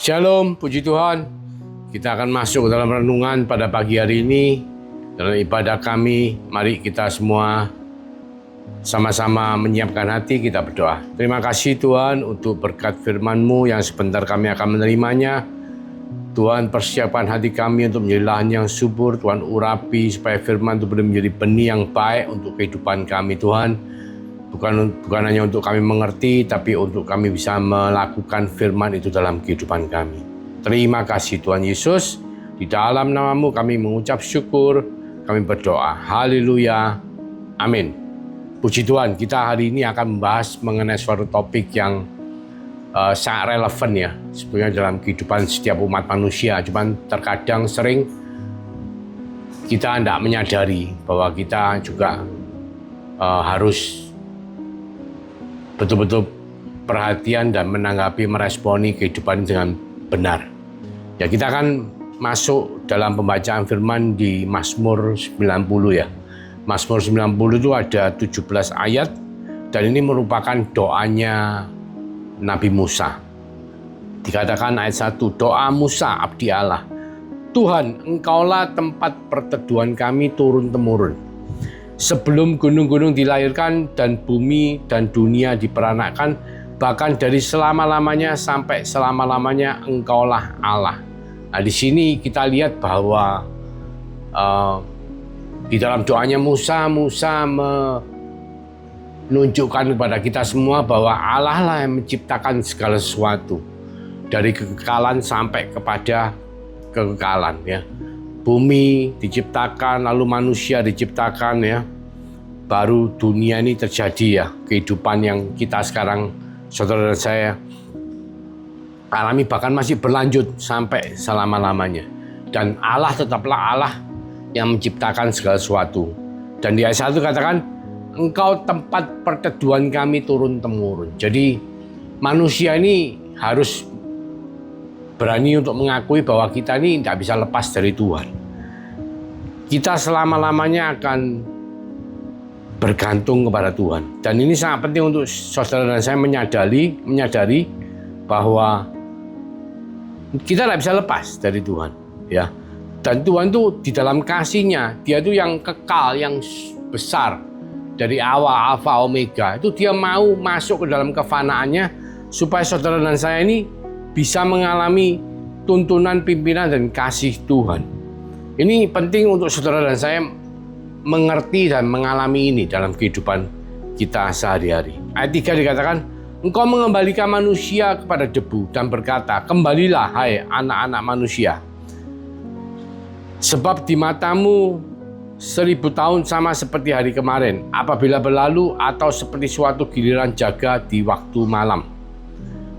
Shalom, puji Tuhan. Kita akan masuk ke dalam renungan pada pagi hari ini. Dalam ibadah kami, mari kita semua sama-sama menyiapkan hati, kita berdoa. Terima kasih Tuhan untuk berkat firman-Mu yang sebentar kami akan menerimanya. Tuhan, persiapkan hati kami untuk menjadi lahan yang subur. Tuhan, urapi supaya firman itu boleh menjadi benih yang baik untuk kehidupan kami Tuhan. Bukan hanya untuk kami mengerti, tapi untuk kami bisa melakukan firman itu dalam kehidupan kami. Terima kasih Tuhan Yesus. Di dalam nama-Mu kami mengucap syukur, kami berdoa. Haleluya. Amin. Puji Tuhan, kita hari ini akan membahas mengenai suatu topik yang sangat relevan ya. Sebenarnya dalam kehidupan setiap umat manusia. Cuman terkadang sering kita tidak menyadari bahwa kita juga harus betul-betul perhatian dan menanggapi, meresponi kehidupan dengan benar. Ya, kita akan masuk dalam pembacaan firman di Mazmur 90 ya. Mazmur 90 itu ada 17 ayat dan ini merupakan doanya Nabi Musa. Dikatakan ayat 1, doa Musa abdi Allah. Tuhan, Engkaulah tempat perteduhan kami turun-temurun. Sebelum gunung-gunung dilahirkan dan bumi dan dunia diperanakkan, bahkan dari selama-lamanya sampai selama-lamanya Engkaulah Allah. Nah, di sini kita lihat bahwa di dalam doanya Musa menunjukkan kepada kita semua bahwa Allah lah yang menciptakan segala sesuatu dari kekekalan sampai kepada kekekalan ya. Bumi diciptakan, lalu manusia diciptakan ya. Baru dunia ini terjadi ya, kehidupan yang kita sekarang, saudara dan saya alami, bahkan masih berlanjut sampai selama-lamanya. Dan Allah tetaplah Allah yang menciptakan segala sesuatu. Dan di ayat 1 katakan, Engkau tempat perteduhan kami turun-temurun. Jadi manusia ini harus berani untuk mengakui bahwa kita ini tidak bisa lepas dari Tuhan. Kita selama-lamanya akan bergantung kepada Tuhan. Dan ini sangat penting untuk saudara dan saya menyadari bahwa kita tidak bisa lepas dari Tuhan. Ya. Dan Tuhan itu di dalam kasih-Nya, Dia itu yang kekal, yang besar. Dari awal, alfa, omega. Itu Dia mau masuk ke dalam kefanaannya supaya saudara dan saya ini bisa mengalami tuntunan pimpinan dan kasih Tuhan. Ini penting untuk saudara dan saya mengerti dan mengalami ini dalam kehidupan kita sehari-hari. Ayat 3 dikatakan, Engkau mengembalikan manusia kepada debu dan berkata, kembalilah hai anak-anak manusia. Sebab di matamu 1000 tahun sama seperti hari kemarin, apabila berlalu atau seperti suatu giliran jaga di waktu malam.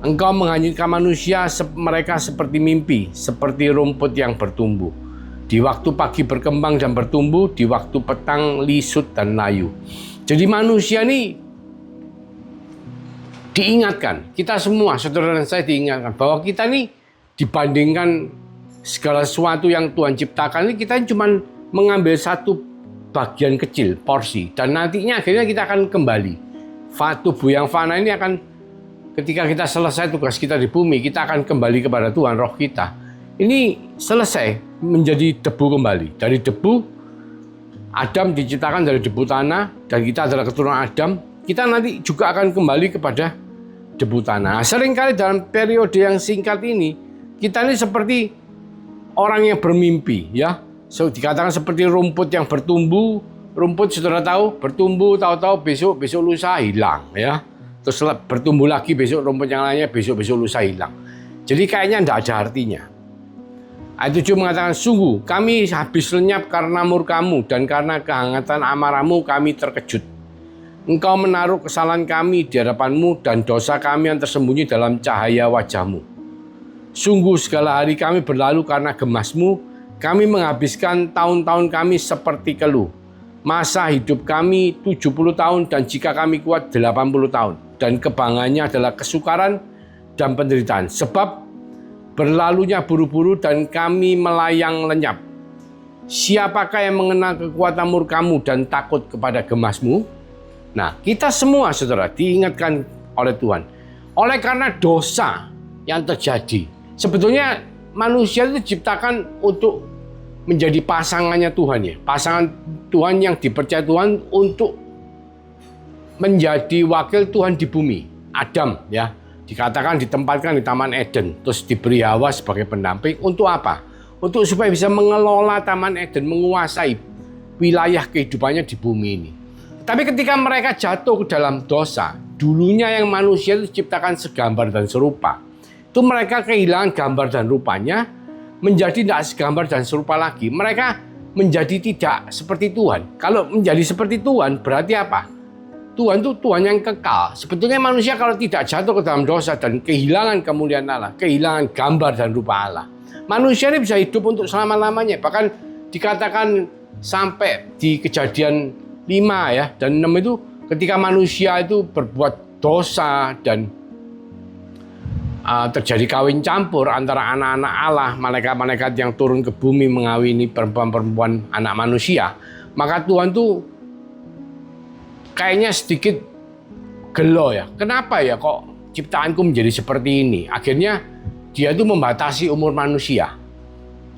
Engkau menghanyutkan manusia, mereka seperti mimpi, seperti rumput yang bertumbuh. Di waktu pagi berkembang dan bertumbuh, di waktu petang lisut dan layu. Jadi manusia ini diingatkan, kita semua, saudara dan saya diingatkan, bahwa kita ini dibandingkan segala sesuatu yang Tuhan ciptakan, ini kita cuma mengambil satu bagian kecil, porsi. Dan nantinya akhirnya kita akan kembali. Tubuh yang fana ini akan, ketika kita selesai tugas kita di bumi, kita akan kembali kepada Tuhan, roh kita. Ini selesai menjadi debu kembali. Dari debu, Adam diciptakan dari debu tanah, dan kita adalah keturunan Adam. Kita nanti juga akan kembali kepada debu tanah. Seringkali dalam periode yang singkat ini, kita ini seperti orang yang bermimpi. Ya, dikatakan seperti rumput yang bertumbuh. Rumput saudara tahu, bertumbuh, tahu-tahu besok lusa hilang. Ya. Terus bertumbuh lagi besok rumput yang lainnya, besok lusa hilang. Jadi kayaknya tidak ada artinya. Ayat 7 mengatakan, sungguh kami habis lenyap karena murka-Mu dan karena kehangatan amarah-Mu kami terkejut. Engkau menaruh kesalahan kami di hadapan-Mu dan dosa kami yang tersembunyi dalam cahaya wajah-Mu. Sungguh segala hari kami berlalu karena gemas-Mu, kami menghabiskan tahun-tahun kami seperti keluh. Masa hidup kami 70 tahun dan jika kami kuat 80 tahun. Dan kebanggaannya adalah kesukaran dan penderitaan. Sebab berlalunya buru-buru dan kami melayang lenyap. Siapakah yang mengenal kekuatan murka-Mu dan takut kepada gemas-Mu? Nah, kita semua saudara diingatkan oleh Tuhan. Oleh karena dosa yang terjadi Sebetulnya manusia itu diciptakan untuk menjadi pasangannya Tuhan ya. Pasangan Tuhan yang dipercaya Tuhan untuk menjadi wakil Tuhan di bumi. Adam ya, dikatakan ditempatkan di Taman Eden, terus diberi Hawa sebagai pendamping. Untuk apa? Untuk supaya bisa mengelola Taman Eden, menguasai wilayah kehidupannya di bumi ini. Tapi ketika mereka jatuh ke dalam dosa, dulunya yang manusia itu diciptakan segambar dan serupa. Itu mereka kehilangan gambar dan rupanya, menjadi tidak segambar dan serupa lagi. Mereka menjadi tidak seperti Tuhan. Kalau menjadi seperti Tuhan berarti apa? Tuhan itu Tuhan yang kekal. Sebetulnya manusia kalau tidak jatuh ke dalam dosa dan kehilangan kemuliaan Allah, kehilangan gambar dan rupa Allah, manusia ini bisa hidup untuk selama-lamanya. Bahkan dikatakan sampai di Kejadian 5 ya dan 6 itu ketika manusia itu berbuat dosa dan terjadi kawin campur antara anak-anak Allah, malaikat-malaikat yang turun ke bumi mengawini perempuan-perempuan anak manusia, maka Tuhan tuh kayaknya sedikit gelo ya. Kenapa ya kok ciptaanku menjadi seperti ini? Akhirnya dia tuh membatasi umur manusia.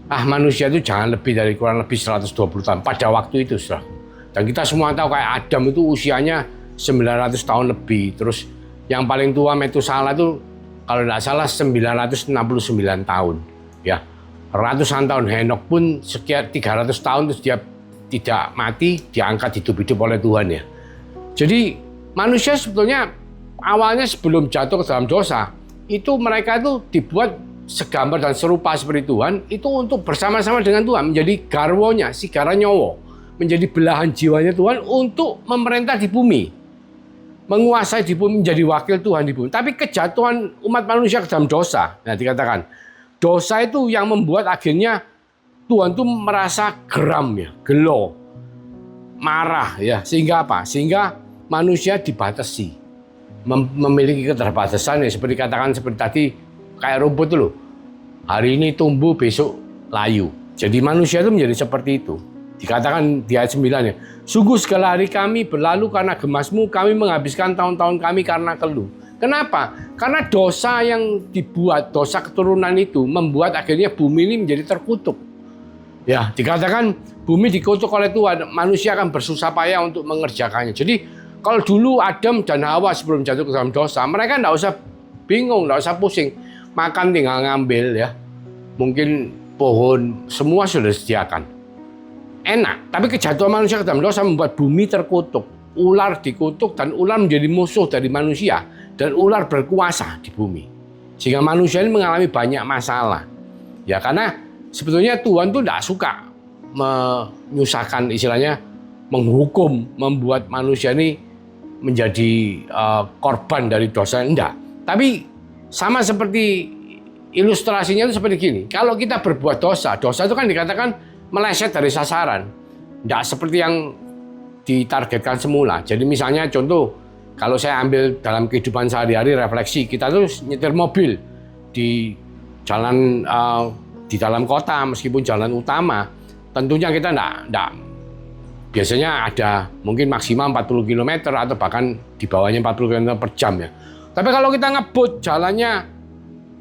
Manusia itu jangan lebih dari kurang lebih 120 tahun pada waktu itu, saudara. Dan kita semua tahu kayak Adam itu usianya 900 tahun lebih. Terus yang paling tua Metusalah itu kalau tidak salah 969 tahun. Ya, ratusan tahun. Henok pun sekian 300 tahun terus dia tidak mati, diangkat hidup-hidup oleh Tuhan ya. Jadi manusia sebetulnya awalnya sebelum jatuh ke dalam dosa, itu mereka itu dibuat segambar dan serupa seperti Tuhan, itu untuk bersama-sama dengan Tuhan, menjadi garwonya, si garanyowo, menjadi belahan jiwanya Tuhan untuk memerintah di bumi. Menguasai di bumi, menjadi wakil Tuhan di bumi. Tapi kejatuhan umat manusia ke dalam dosa, nah dikatakan dosa itu yang membuat akhirnya Tuhan itu merasa geram ya, gelo, marah ya. Sehingga apa? Sehingga manusia dibatasi, memiliki keterbatasan ya, seperti katakan seperti tadi kayak rumput loh. Hari ini tumbuh, besok layu. Jadi manusia itu menjadi seperti itu. Dikatakan di ayat 9 ya, sungguh segala hari kami berlalu karena gemasmu, kami menghabiskan tahun-tahun kami karena keluh. Kenapa? Karena dosa yang dibuat, dosa keturunan itu membuat akhirnya bumi ini menjadi terkutuk. Ya, dikatakan bumi dikutuk oleh Tuhan, manusia akan bersusah payah untuk mengerjakannya. Jadi kalau dulu Adam dan Hawa sebelum jatuh ke dalam dosa, mereka tidak usah bingung, tidak usah pusing. Makan tinggal ngambil ya. Mungkin pohon semua sudah disediakan. Enak, tapi kejatuhan manusia ke dalam dosa membuat bumi terkutuk. Ular dikutuk dan ular menjadi musuh dari manusia. Dan ular berkuasa di bumi. Sehingga manusia ini mengalami banyak masalah. Ya karena sebetulnya Tuhan tuh tidak suka menyusahkan, istilahnya menghukum, membuat manusia ini menjadi korban dari dosa. Enggak. Tapi sama seperti ilustrasinya itu seperti gini. Kalau kita berbuat dosa, dosa itu kan dikatakan meleset dari sasaran, tidak seperti yang ditargetkan semula. Jadi misalnya contoh, kalau saya ambil dalam kehidupan sehari-hari refleksi, kita tuh nyetir mobil di jalan di dalam kota meskipun jalan utama, tentunya kita tidak biasanya ada mungkin maksimal 40 km atau bahkan di bawahnya 40 km per jam ya. Tapi kalau kita ngebut jalannya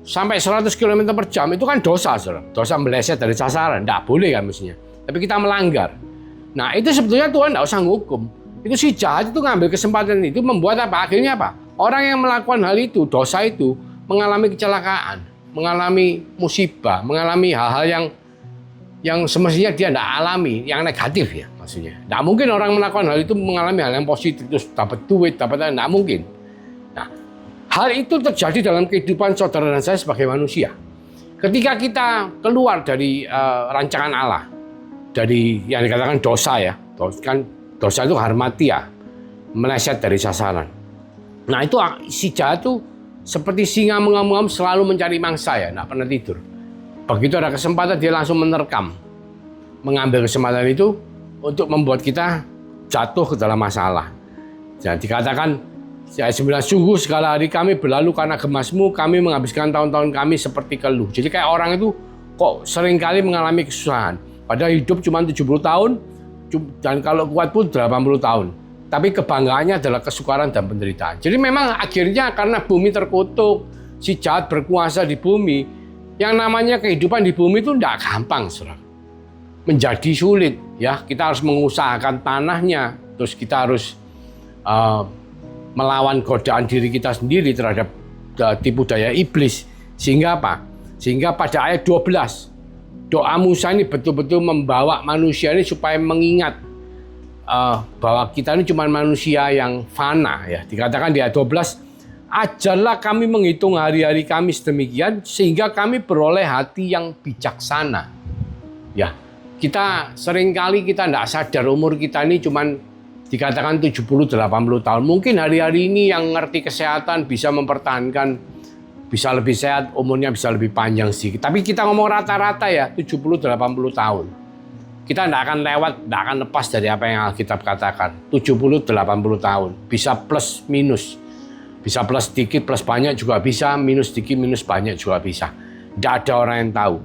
sampai 100 km per jam itu kan dosa, saudara. Dosa meleset dari sasaran, tidak boleh kan mestinya. Tapi kita melanggar. Nah itu sebetulnya Tuhan tidak usah ngukum. Itu si jahat itu ngambil kesempatan itu membuat apa? Akhirnya apa? Orang yang melakukan hal itu, dosa itu, mengalami kecelakaan, mengalami musibah, mengalami hal-hal yang semestinya dia tidak alami, yang negatif ya maksudnya. Tidak mungkin orang melakukan hal itu mengalami hal yang positif, terus dapat duit, dapat tidak mungkin. Hal itu terjadi dalam kehidupan saudara dan saya sebagai manusia. Ketika kita keluar dari rancangan Allah, dari yang dikatakan dosa ya, dosa itu harmatia, meleset dari sasaran. Nah itu si jahat itu seperti singa mengam-ngam selalu mencari mangsa ya, tidak pernah tidur. Begitu ada kesempatan dia langsung menerkam, mengambil kesempatan itu untuk membuat kita jatuh ke dalam masalah. Jadi dikatakan ayat 9, sungguh segala hari kami berlalu karena gemasmu, kami menghabiskan tahun-tahun kami seperti keluh. Jadi kayak orang itu kok seringkali mengalami kesusahan. Padahal hidup cuma 70 tahun, dan kalau kuat pun 80 tahun. Tapi kebanggaannya adalah kesukaran dan penderitaan. Jadi memang akhirnya karena bumi terkutuk, si jahat berkuasa di bumi, Yang namanya kehidupan di bumi itu tidak gampang, saudara. Menjadi sulit, ya. Kita harus mengusahakan tanahnya, terus kita harus melawan godaan diri kita sendiri terhadap tipu daya iblis. Sehingga apa? Sehingga pada ayat 12, doa Musa ini betul-betul membawa manusia ini supaya mengingat bahwa kita ini cuma manusia yang fana, ya. Dikatakan di ayat 12, ajarlah kami menghitung hari-hari kami sedemikian sehingga kami beroleh hati yang bijaksana. Ya, kita seringkali kita tidak sadar umur kita ini cuma dikatakan 70-80 tahun. Mungkin hari-hari ini yang ngerti kesehatan bisa mempertahankan, bisa lebih sehat, umurnya bisa lebih panjang sedikit. Tapi kita ngomong rata-rata ya 70-80 tahun. Kita tidak akan lewat, tidak akan lepas dari apa yang Alkitab katakan. 70-80 tahun, bisa plus minus. Bisa plus sedikit, plus banyak juga bisa, minus sedikit, minus banyak juga bisa. Tidak ada orang yang tahu.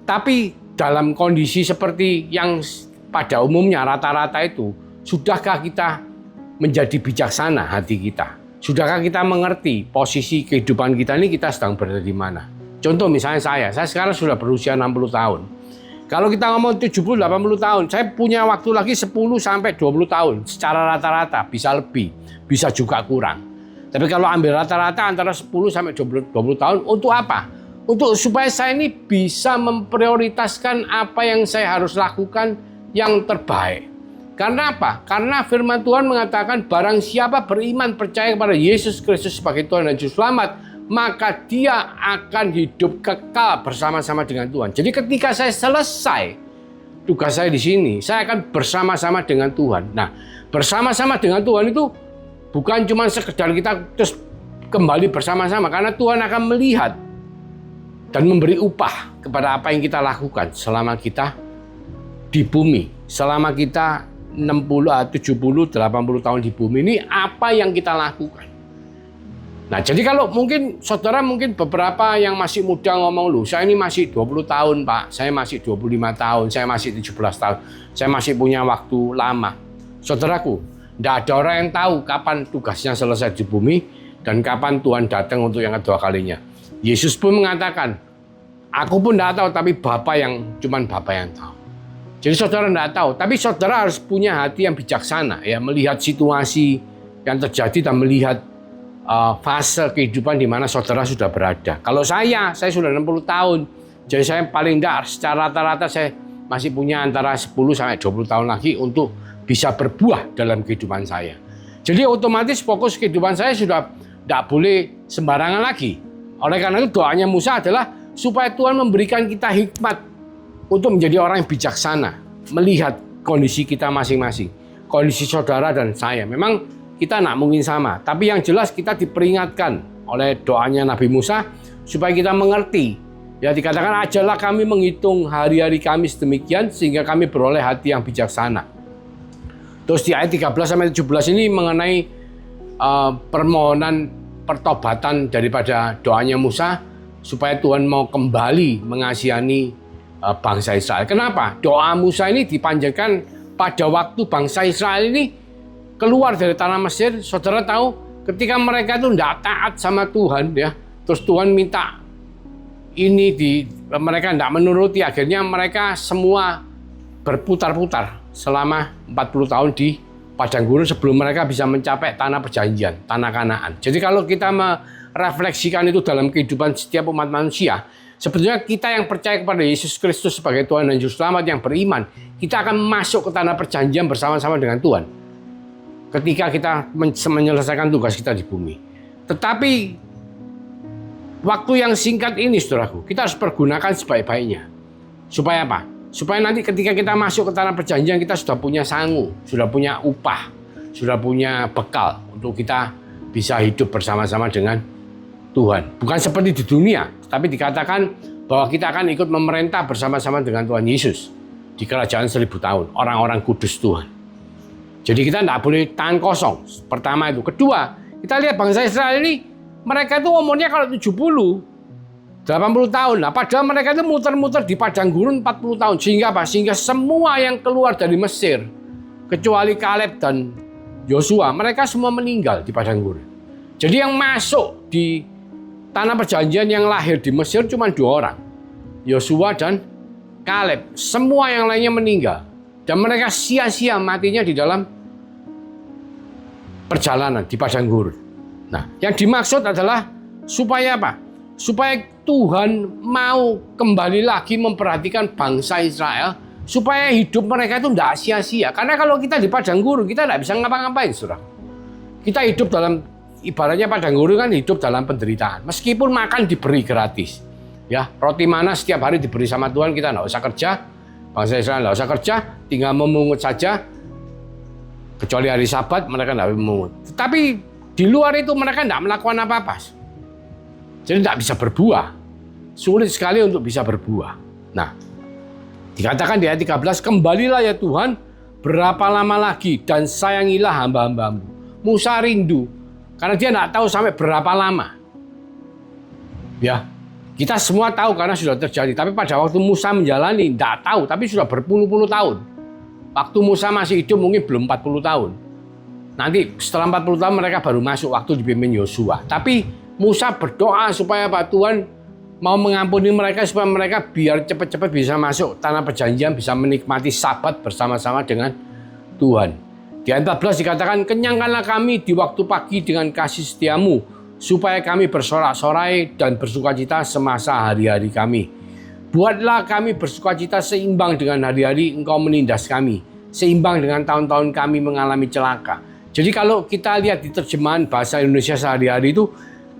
Tapi dalam kondisi seperti yang pada umumnya rata-rata itu, sudahkah kita menjadi bijaksana hati kita? Sudahkah kita mengerti posisi kehidupan kita ini kita sedang berada di mana? Contoh misalnya saya sekarang sudah berusia 60 tahun. Kalau kita ngomong 70-80 tahun, saya punya waktu lagi 10-20 tahun. Secara rata-rata bisa lebih, bisa juga kurang. Tapi kalau ambil rata-rata antara 10-20 tahun, untuk apa? Untuk supaya saya ini bisa memprioritaskan apa yang saya harus lakukan yang terbaik. Karena apa? Karena firman Tuhan mengatakan barang siapa beriman percaya kepada Yesus Kristus sebagai Tuhan dan Juru Selamat, maka dia akan hidup kekal bersama-sama dengan Tuhan. Jadi ketika saya selesai tugas saya di sini, saya akan bersama-sama dengan Tuhan. Nah, bersama-sama dengan Tuhan itu bukan cuma sekedar kita terus kembali bersama-sama, karena Tuhan akan melihat dan memberi upah kepada apa yang kita lakukan selama kita di bumi. Selama kita 60, 70, 80 tahun di bumi ini, apa yang kita lakukan. Nah, jadi kalau mungkin saudara mungkin beberapa yang masih muda ngomong, loh saya ini masih 20 tahun Pak, saya masih 25 tahun, saya masih 17 tahun, saya masih punya waktu lama. Saudaraku, tidak ada orang yang tahu kapan tugasnya selesai di bumi dan kapan Tuhan datang untuk yang kedua kalinya. Yesus pun mengatakan, aku pun tidak tahu, tapi cuman Bapa yang tahu. Jadi saudara tidak tahu, tapi saudara harus punya hati yang bijaksana, ya, melihat situasi yang terjadi dan melihat fase kehidupan di mana saudara sudah berada. Kalau saya sudah 60 tahun, jadi saya paling tidak secara rata-rata saya masih punya antara 10-20 tahun lagi untuk bisa berbuah dalam kehidupan saya. Jadi otomatis fokus kehidupan saya sudah tidak boleh sembarangan lagi. Oleh karena itu doanya Musa adalah supaya Tuhan memberikan kita hikmat untuk menjadi orang yang bijaksana, melihat kondisi kita masing-masing, kondisi saudara dan saya. Memang kita tidak mungkin sama, tapi yang jelas kita diperingatkan oleh doanya Nabi Musa supaya kita mengerti. Ya, dikatakan ajarlah kami menghitung hari-hari kami sedemikian sehingga kami beroleh hati yang bijaksana. Terus di ayat 13-17 ini mengenai permohonan pertobatan daripada doanya Musa supaya Tuhan mau kembali mengasihani bangsa Israel. Kenapa? Doa Musa ini dipanjatkan pada waktu bangsa Israel ini keluar dari tanah Mesir. Saudara tahu ketika mereka itu tidak taat sama Tuhan, ya, terus Tuhan minta ini mereka tidak menuruti, akhirnya mereka semua berputar-putar selama 40 tahun di padang gurun sebelum mereka bisa mencapai tanah perjanjian, tanah Kanaan. Jadi kalau kita merefleksikan itu dalam kehidupan setiap umat manusia, sebetulnya kita yang percaya kepada Yesus Kristus sebagai Tuhan dan Juru Selamat yang beriman, kita akan masuk ke tanah perjanjian bersama-sama dengan Tuhan ketika kita menyelesaikan tugas kita di bumi. Tetapi waktu yang singkat ini, saudaraku, kita harus pergunakan sebaik-baiknya. Supaya apa? Supaya nanti ketika kita masuk ke tanah perjanjian, kita sudah punya sangu, sudah punya upah, sudah punya bekal untuk kita bisa hidup bersama-sama dengan Tuhan. Bukan seperti di dunia, tapi dikatakan bahwa kita akan ikut memerintah bersama-sama dengan Tuhan Yesus di kerajaan 1000 tahun, orang-orang kudus Tuhan. Jadi kita tidak boleh tangan kosong. Pertama itu. Kedua, kita lihat bangsa Israel ini, mereka itu umurnya kalau 70, 80 tahun. Nah, padahal mereka itu muter-muter di padang gurun 40 tahun. Sehingga apa? Sehingga semua yang keluar dari Mesir, kecuali Kaleb dan Yosua, mereka semua meninggal di padang gurun. Jadi yang masuk di tanah perjanjian yang lahir di Mesir cuma 2 orang. Yosua dan Kaleb. Semua yang lainnya meninggal. Dan mereka sia-sia matinya di dalam perjalanan di padang gurun. Nah, yang dimaksud adalah supaya apa? Supaya Tuhan mau kembali lagi memperhatikan bangsa Israel, supaya hidup mereka itu tidak sia-sia. Karena kalau kita di padang gurun, kita tidak bisa ngapa-ngapain, saudara. Kita hidup dalam, ibaratnya padang gurun kan hidup dalam penderitaan. Meskipun makan diberi gratis. Ya, roti mana setiap hari diberi sama Tuhan, kita tidak usah kerja. Bangsa Israel tidak usah kerja, tinggal memungut saja. Kecuali hari Sabat mereka tidak memungut. Tetapi di luar itu mereka tidak melakukan apa-apa. Jadi tidak bisa berbuah. Sulit sekali untuk bisa berbuah. Nah, dikatakan di ayat 13, kembalilah ya Tuhan, berapa lama lagi dan sayangilah hamba-hambamu. Musa rindu, karena dia tidak tahu sampai berapa lama. Ya, kita semua tahu karena sudah terjadi. Tapi pada waktu Musa menjalani, tidak tahu, tapi sudah berpuluh-puluh tahun. Waktu Musa masih hidup mungkin belum 40 tahun. Nanti setelah 40 tahun mereka baru masuk waktu dipimpin Yosua. Tapi Musa berdoa supaya Pak Tuhan mau mengampuni mereka supaya mereka biar cepat-cepat bisa masuk tanah perjanjian, bisa menikmati Sabat bersama-sama dengan Tuhan. Di ayat 14 dikatakan, kenyangkanlah kami di waktu pagi dengan kasih setiamu, supaya kami bersorak-sorai dan bersukacita semasa hari-hari kami. Buatlah kami bersukacita seimbang dengan hari-hari engkau menindas kami, seimbang dengan tahun-tahun kami mengalami celaka. Jadi kalau kita lihat di terjemahan bahasa Indonesia sehari-hari itu,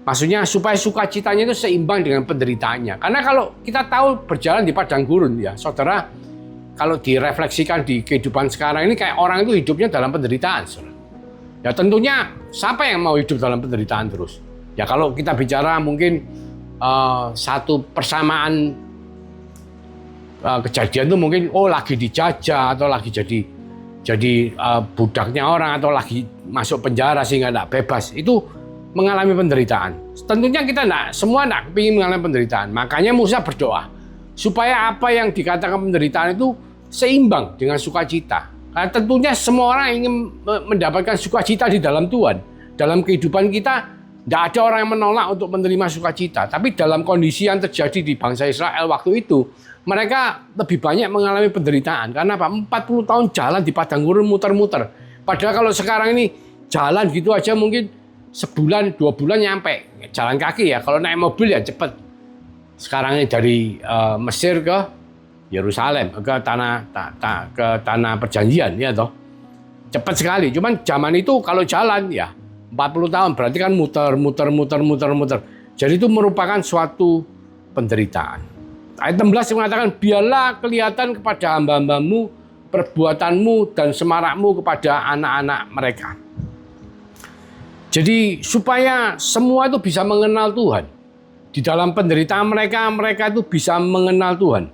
maksudnya supaya sukacitanya itu seimbang dengan penderitaannya. Karena kalau kita tahu berjalan di padang gurun ya, saudara, kalau direfleksikan di kehidupan sekarang ini kayak orang itu hidupnya dalam penderitaan, saudara. Ya tentunya siapa yang mau hidup dalam penderitaan terus? Ya kalau kita bicara mungkin satu persamaan kejadian itu mungkin lagi dijajah atau lagi jadi budaknya orang atau lagi masuk penjara sehingga tidak bebas, itu mengalami penderitaan. Tentunya kita semua tidak ingin mengalami penderitaan. Makanya Musa berdoa supaya apa yang dikatakan penderitaan itu seimbang dengan sukacita. Karena tentunya semua orang ingin mendapatkan sukacita di dalam Tuhan. Dalam kehidupan kita tidak ada orang yang menolak untuk menerima sukacita. Tapi dalam kondisi yang terjadi di bangsa Israel waktu itu, mereka lebih banyak mengalami penderitaan. Karena apa? 40 tahun jalan di padang gurun muter-muter. Padahal kalau sekarang ini jalan gitu aja mungkin sebulan, 2 bulan nyampe. Jalan kaki ya, kalau naik mobil ya cepat. Sekarang ini dari Mesir ke Yerusalem, ke tanah perjanjian ya toh. Cepat sekali. Cuman zaman itu kalau jalan ya 40 tahun berarti kan muter. Jadi itu merupakan suatu penderitaan. Ayat 16 mengatakan, biarlah kelihatan kepada hamba-hambamu perbuatanmu dan semarakmu kepada anak-anak mereka. Jadi supaya semua itu bisa mengenal Tuhan. Di dalam penderitaan mereka itu bisa mengenal Tuhan.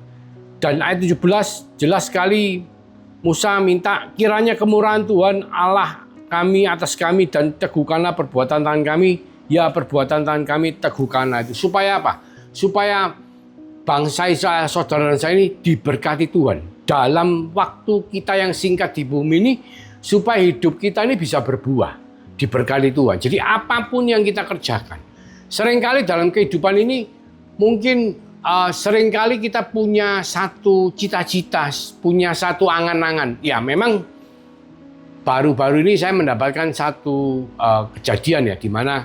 Dan ayat 17 jelas sekali Musa minta, kiranya kemurahan Tuhan Allah kami atas kami dan teguhkanlah perbuatan tangan kami. Ya perbuatan tangan kami teguhkanlah itu. Supaya apa? Supaya bangsa Israel, saudara dan saya ini diberkati Tuhan. Dalam waktu kita yang singkat di bumi ini, supaya hidup kita ini bisa berbuah. Diberkati Tuhan. Jadi apapun yang kita kerjakan. Seringkali dalam kehidupan ini, mungkin seringkali kita punya satu cita-cita, punya satu angan-angan. Ya memang baru-baru ini saya mendapatkan satu kejadian ya, di mana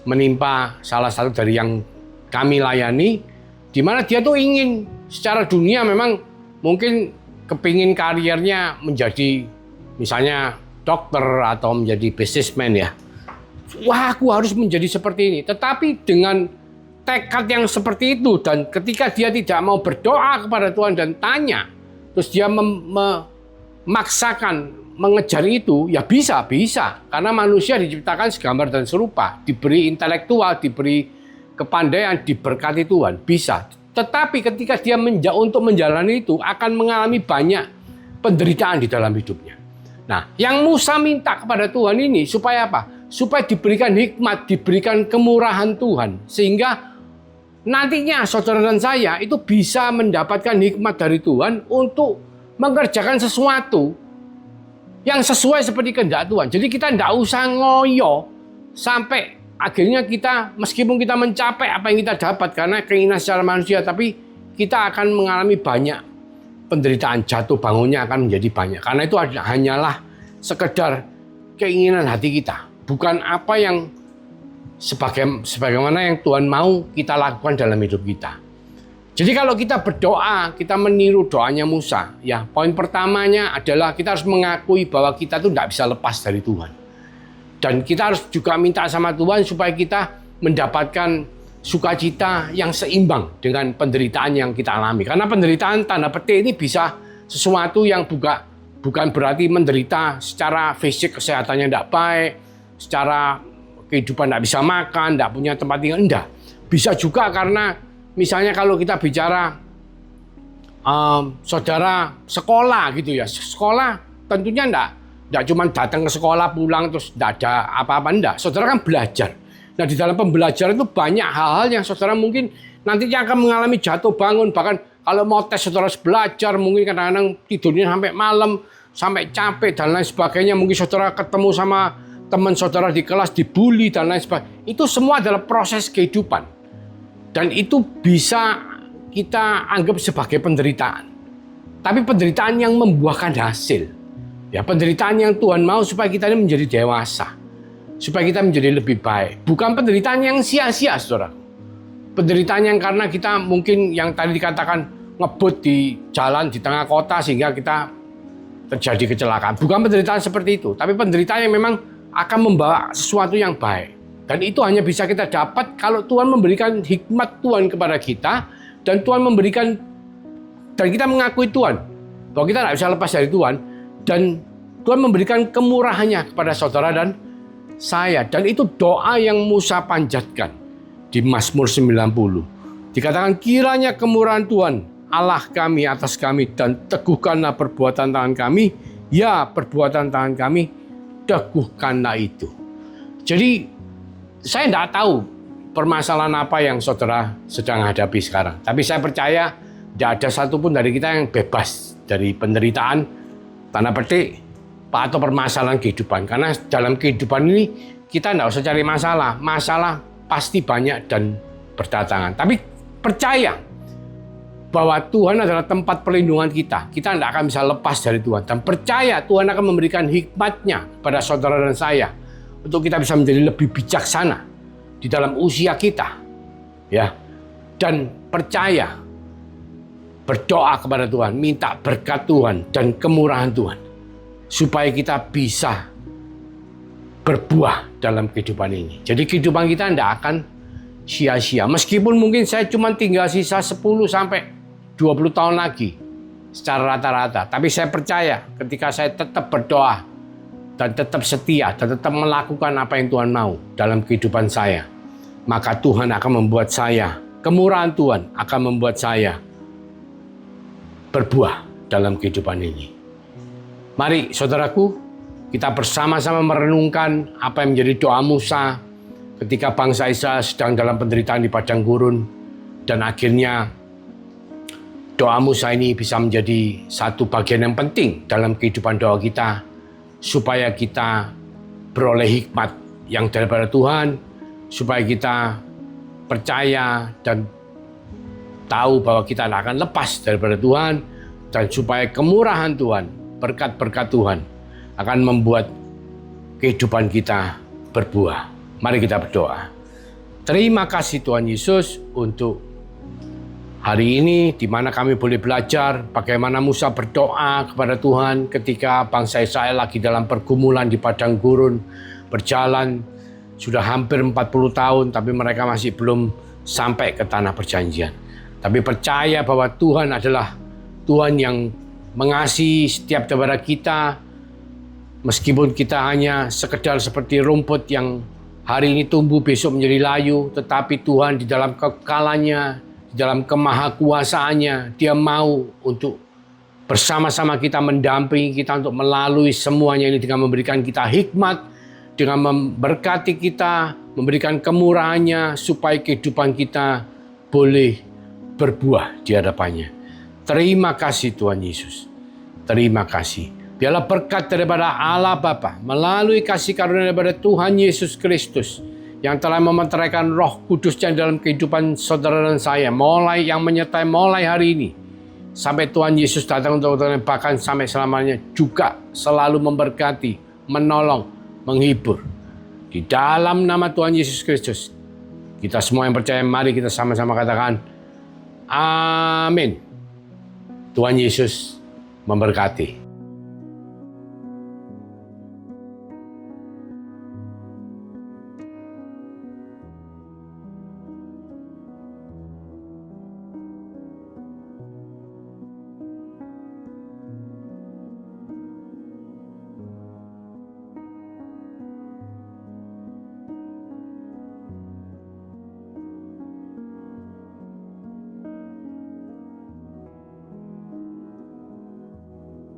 menimpa salah satu dari yang kami layani, di mana dia tuh ingin secara dunia memang mungkin kepingin karirnya menjadi misalnya dokter atau menjadi businessman ya. Wah, aku harus menjadi seperti ini. Tetapi dengan tekad yang seperti itu dan ketika dia tidak mau berdoa kepada Tuhan dan tanya, terus dia memaksakan mengejar itu, ya bisa. Karena manusia diciptakan segambar dan serupa, diberi intelektual, diberi kepandaian, diberkati Tuhan, bisa. Tetapi ketika dia untuk menjalani itu akan mengalami banyak penderitaan di dalam hidupnya. Nah, yang Musa minta kepada Tuhan ini supaya apa? Supaya diberikan hikmat, diberikan kemurahan Tuhan. Sehingga nantinya saudara dan saya itu bisa mendapatkan hikmat dari Tuhan untuk mengerjakan sesuatu yang sesuai seperti kehendak Tuhan. Jadi kita tidak usah ngoyo sampai akhirnya kita meskipun kita mencapai apa yang kita dapat karena keinginan secara manusia, tapi kita akan mengalami banyak penderitaan, jatuh bangunnya akan menjadi banyak. Karena itu hanyalah sekedar keinginan hati kita, bukan apa yang sebagaimana yang Tuhan mau kita lakukan dalam hidup kita. Jadi kalau kita berdoa, kita meniru doanya Musa, ya poin pertamanya adalah kita harus mengakui bahwa kita tuh tidak bisa lepas dari Tuhan. Dan kita harus juga minta sama Tuhan supaya kita mendapatkan sukacita yang seimbang dengan penderitaan yang kita alami. Karena penderitaan tanda petik ini bisa sesuatu yang bukan berarti menderita secara fisik kesehatannya tidak baik, secara kehidupan tidak bisa makan, tidak punya tempat tinggal, enggak. Bisa juga karena misalnya kalau kita bicara saudara sekolah gitu ya, sekolah tentunya enggak cuma datang ke sekolah pulang terus enggak ada apa-apa, enggak. Saudara kan belajar. Nah di dalam pembelajaran itu banyak hal-hal yang saudara mungkin nantinya akan mengalami jatuh bangun. Bahkan kalau mau tes saudara harus belajar, mungkin kadang-kadang tidurnya sampai malam, sampai capek dan lain sebagainya. Mungkin saudara ketemu sama teman saudara di kelas dibully dan lain sebagainya. Itu semua adalah proses kehidupan. Dan itu bisa kita anggap sebagai penderitaan. Tapi penderitaan yang membuahkan hasil. Ya, penderitaan yang Tuhan mau supaya kita ini menjadi dewasa. Supaya kita menjadi lebih baik. Bukan penderitaan yang sia-sia, saudara. Penderitaan yang karena kita mungkin yang tadi dikatakan ngebut di jalan di tengah kota sehingga kita terjadi kecelakaan. Bukan penderitaan seperti itu. Tapi penderitaan yang memang akan membawa sesuatu yang baik. Dan itu hanya bisa kita dapat kalau Tuhan memberikan hikmat Tuhan kepada kita. Dan Tuhan memberikan, dan kita mengakui Tuhan. Bahwa kita tidak bisa lepas dari Tuhan. Dan Tuhan memberikan kemurahannya kepada saudara dan saya. Dan itu doa yang Musa panjatkan di Mazmur 90. Dikatakan kiranya kemurahan Tuhan Allah kami atas kami dan teguhkanlah perbuatan tangan kami. Ya perbuatan tangan kami teguhkanlah itu. Jadi saya tidak tahu permasalahan apa yang saudara sedang hadapi sekarang. Tapi saya percaya tidak ada satupun dari kita yang bebas dari penderitaan, tanda petik, atau permasalahan kehidupan. Karena dalam kehidupan ini kita tidak usah cari masalah. Masalah pasti banyak dan berdatangan. Tapi percaya bahwa Tuhan adalah tempat perlindungan kita. Kita tidak akan bisa lepas dari Tuhan. Dan percaya Tuhan akan memberikan hikmatnya pada saudara dan saya. Untuk kita bisa menjadi lebih bijaksana di dalam usia kita. Ya. Dan percaya, berdoa kepada Tuhan, minta berkat Tuhan dan kemurahan Tuhan. Supaya kita bisa berbuah dalam kehidupan ini. Jadi kehidupan kita tidak akan sia-sia. Meskipun mungkin saya cuma tinggal sisa 10 sampai 20 tahun lagi secara rata-rata. Tapi saya percaya ketika saya tetap berdoa dan tetap setia dan tetap melakukan apa yang Tuhan mau dalam kehidupan saya, maka Tuhan akan membuat saya, kemurahan Tuhan akan membuat saya berbuah dalam kehidupan ini. Mari saudaraku, kita bersama-sama merenungkan apa yang menjadi doa Musa ketika bangsa Israel sedang dalam penderitaan di padang gurun. Dan akhirnya doa Musa ini bisa menjadi satu bagian yang penting dalam kehidupan doa kita. Supaya kita beroleh hikmat yang daripada Tuhan. Supaya kita percaya dan tahu bahwa kita tidak akan lepas daripada Tuhan. Dan supaya kemurahan Tuhan, berkat-berkat Tuhan akan membuat kehidupan kita berbuah. Mari kita berdoa. Terima kasih Tuhan Yesus untuk hari ini di mana kami boleh belajar bagaimana Musa berdoa kepada Tuhan ketika bangsa Israel lagi dalam pergumulan di padang gurun, berjalan sudah hampir 40 tahun tapi mereka masih belum sampai ke tanah perjanjian. Tapi percaya bahwa Tuhan adalah Tuhan yang mengasihi setiap daripada kita, meskipun kita hanya sekedar seperti rumput yang hari ini tumbuh besok menjadi layu, tetapi Tuhan di dalam kekalannya, di dalam kemahakuasaannya, Dia mau untuk bersama-sama kita mendampingi kita untuk melalui semuanya ini dengan memberikan kita hikmat, dengan memberkati kita, memberikan kemurahannya supaya kehidupan kita boleh berbuah di hadapannya. Terima kasih Tuhan Yesus. Terima kasih. Biarlah berkat daripada Allah Bapa melalui kasih karunia daripada Tuhan Yesus Kristus yang telah memeteraikan Roh Kudusnya dalam kehidupan saudara dan saya, yang menyertai mulai hari ini sampai Tuhan Yesus datang untuk bahkan sampai selamanya, juga selalu memberkati, menolong, menghibur. Di dalam nama Tuhan Yesus Kristus, kita semua yang percaya, mari kita sama-sama katakan amin. Tuhan Yesus memberkati.